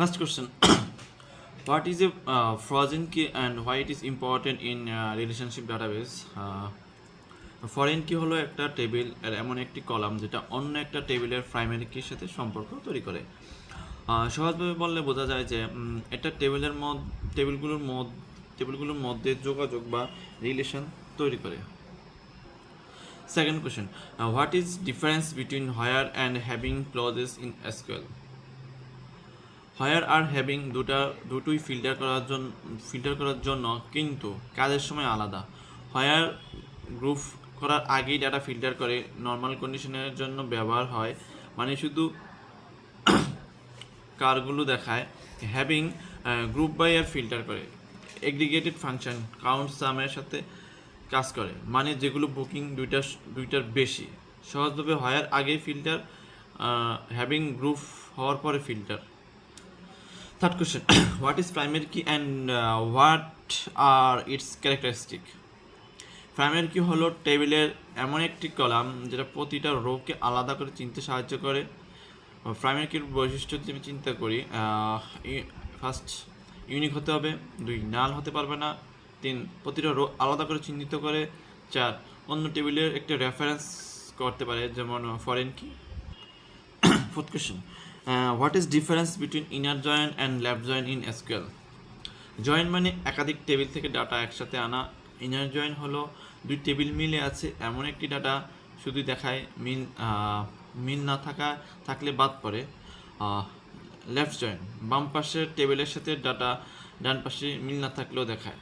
First question. What is a foreign key and why it is important in relationship database? Foreign কি হলো একটা table এর এমন একটি কলাম যেটা অন্য একটা টেবিলের প্রাইমারি কির সাথে সম্পর্ক তৈরি করে। সহজভাবে বললে বোঝা যায় যে এটা টেবিলগুলোর মধ্যে যোগাযোগ বা রিলেশন তৈরি করে। Second question, what is difference between where and having clauses in SQL? Where are having দুটোই ফিল্টার করার জন্য কিন্তু কাজের সময় আলাদা। হোয়ার গ্রুপ করার আগেই ডাটা ফিল্টার করে নর্মাল কন্ডিশনের জন্য ব্যবহার হয়, মানে শুধু কারগুলো দেখায়। হ্যাভিং গ্রুপ বাই আর ফিল্টার করে এগ্রিগেটেড ফাংশন কাউন্ট সামের সাথে কাজ করে, মানে যেগুলো বুকিং দুইটার বেশি। সহজভাবে হোয়ার আগে ফিল্টার, হ্যাভিং গ্রুপ হওয়ার পরে filter. Third question, what is primary key and what are its characteristic? Primary কি হলো টেবিলের এমন একটি কলাম যেটা প্রতিটা রোকে আলাদা করে চিনতে সাহায্য করে। প্রাইমারি কির বৈশিষ্ট্য যদি আমি চিন্তা করি, ফার্স্ট ইউনিক হতে হবে, 2 নাল হতে পারবে না, 3 প্রতিটা রো আলাদা করে চিহ্নিত করে, 4 অন্য টেবিলের একটা রেফারেন্স করতে পারে, যেমন ফরেন কি। Fourth question, what is difference between inner join and left join in SQL? Join মানে একাধিক টেবিল থেকে ডাটা একসাথে আনা। ইনার জয়েন হলো 2 টেবিল মিলে আছে এমন একটি ডাটা শুধু দেখায়, মিল না থাকলে বাদ পড়ে। লেফট জয়েন বাম পাশের টেবিলের সাথে ডাটা ডান পাশে মিল না থাকলেও দেখায়।